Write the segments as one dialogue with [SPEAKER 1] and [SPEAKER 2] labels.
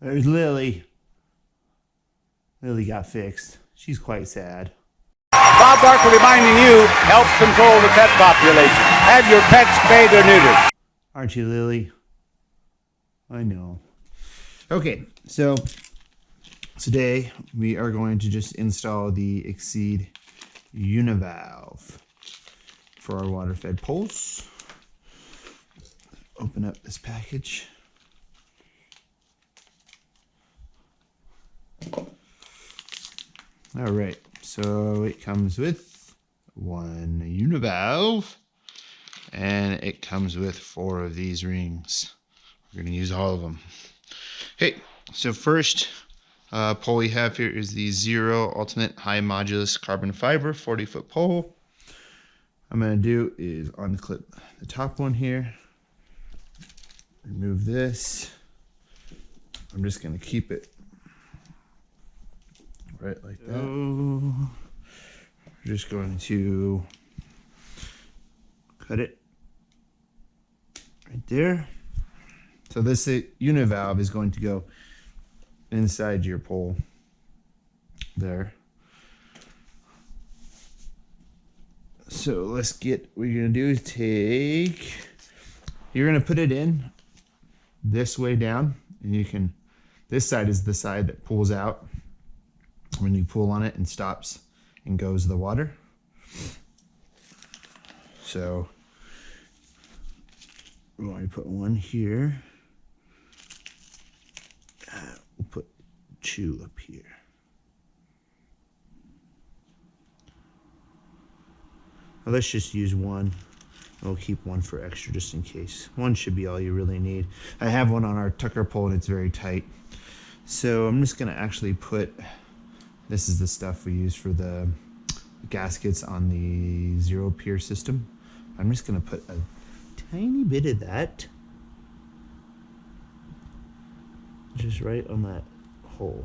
[SPEAKER 1] There's Lily. Lily got fixed. She's quite sad.
[SPEAKER 2] Bob Barker reminding you, help control the pet population. Have your pets spayed or neutered.
[SPEAKER 1] Aren't you, Lily? I know. Okay, so today we are going to just install the Xero Uni-Valve for our water-fed poles. Open up this package. All right, so it comes with one Uni-Valve and it comes with 4 of these rings. We're going to use all of them. Okay, so first pole we have here is the Xero Ultimate High Modulus Carbon Fiber 40-foot pole. What I'm going to do is unclip the top one here. Remove this. I'm just going to keep it right like that. We're just going to cut it right there. So this Uni-Valve is going to go inside your pole there. So let's get, what you're going to do is you're going to put it in this way down, and you can, this side is the side that pulls out when you pull on it and stops and goes the water. So we're going to put one here. We'll put 2 up here. Well, let's just use 1. We'll keep 1 for extra just in case. 1 should be all you really need. I have one on our tucker pole and it's very tight. So I'm just going to actually put, this is the stuff we use for the gaskets on the Xero Pure system. I'm just going to put a tiny bit of that just right on that hole,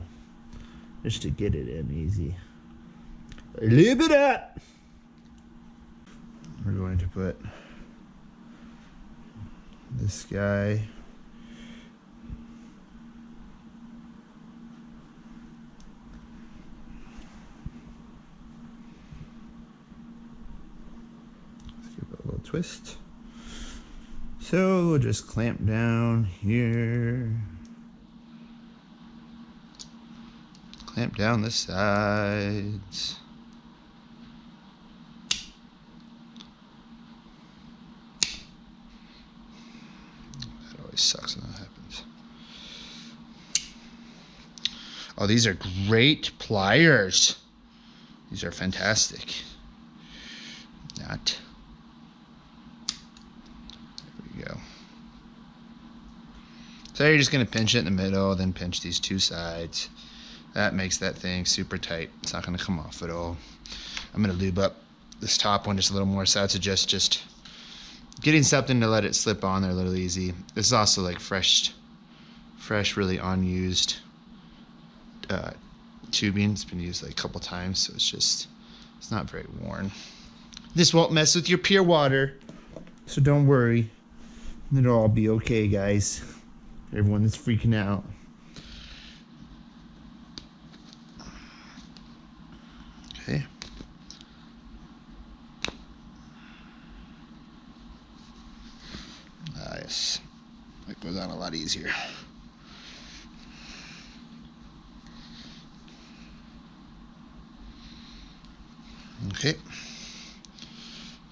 [SPEAKER 1] just to get it in easy. A little bit of that. We're going to put this guy twist. So we'll just clamp down here, clamp down the sides. That always sucks when that happens. Oh, these are great pliers. These are fantastic. Not. Go. So you're just going to pinch it in the middle, then pinch these 2 sides. That makes that thing super tight. It's not going to come off at all. I'm going to lube up this top one just a little more, so that's just getting something to let it slip on there a little easy. This is also like fresh, really unused tubing. It's been used like a couple times, so it's not very worn. This won't mess with your pure water, so don't worry. It'll all be okay, guys. Everyone that's freaking out. Okay. Yes. That goes on a lot easier. Okay.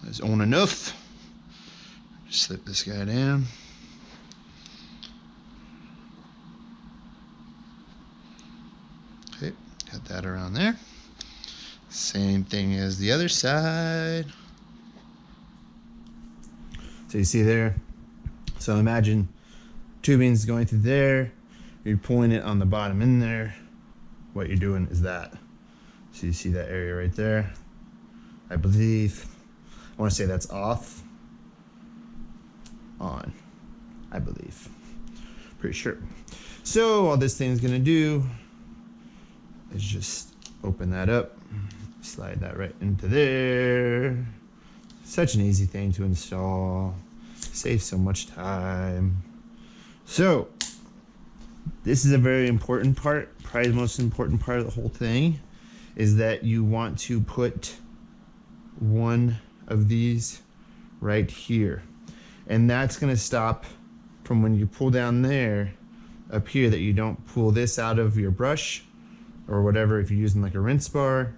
[SPEAKER 1] That's on enough. Slip this guy down. Okay, got that around there. Same thing as the other side. So you see there? So imagine tubing's going through there. You're pulling it on the bottom in there. What you're doing is that. So you see that area right there? I believe, I want to say that's off. On, I believe. Pretty sure. So all this thing's gonna do is just open that up, slide that right into there. Such an easy thing to install. Saves so much time. So This is a very important part, probably the most important part of the whole thing, is that you want to put one of these right here. And that's gonna stop from when you pull down there, up here, that you don't pull this out of your brush or whatever if you're using like a rinse bar,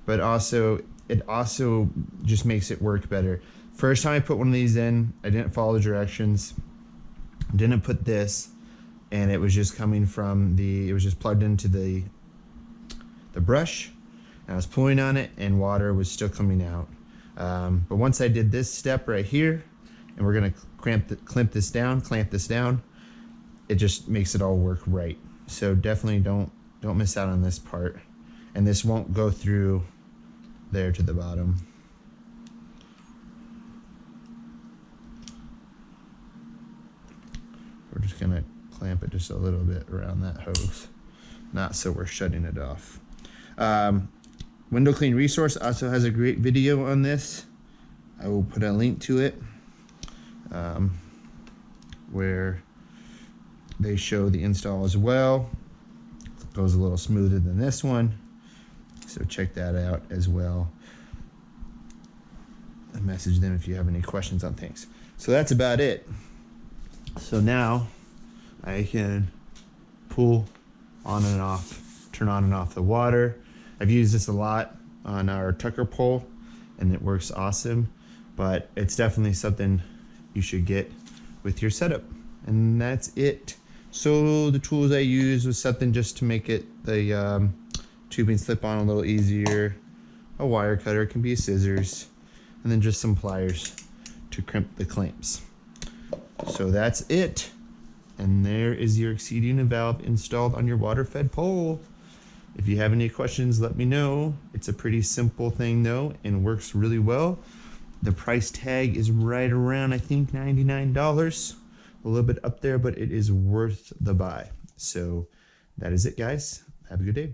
[SPEAKER 1] but also it also just makes it work better. First time I put one of these in, I didn't follow the directions, didn't put this, and it was just coming from it was just plugged into the brush. I was pulling on it and water was still coming out. But once I did this step right here, and we're gonna clamp this down, it just makes it all work right. So definitely don't miss out on this part. And this won't go through there to the bottom. We're just gonna clamp it just a little bit around that hose, not so we're shutting it off. Window Clean Resource also has a great video on this. I will put a link to it where they show the install as well. It goes a little smoother than this one, so check that out as well. And message them if you have any questions on things. So that's about it. So now I can pull on and off, turn on and off the water. I've used this a lot on our Tucker pole and it works awesome, but it's definitely something you should get with your setup. And that's it. So the tools I used was something just to make it the tubing slip on a little easier. A wire cutter, it can be scissors, and then just some pliers to crimp the clamps. So that's it. And there is your Xero Uni-Valve installed on your water-fed pole. If you have any questions, let me know. It's a pretty simple thing though, and works really well. The price tag is right around, I think, $99. A little bit up there, but it is worth the buy. So that is it, guys. Have a good day.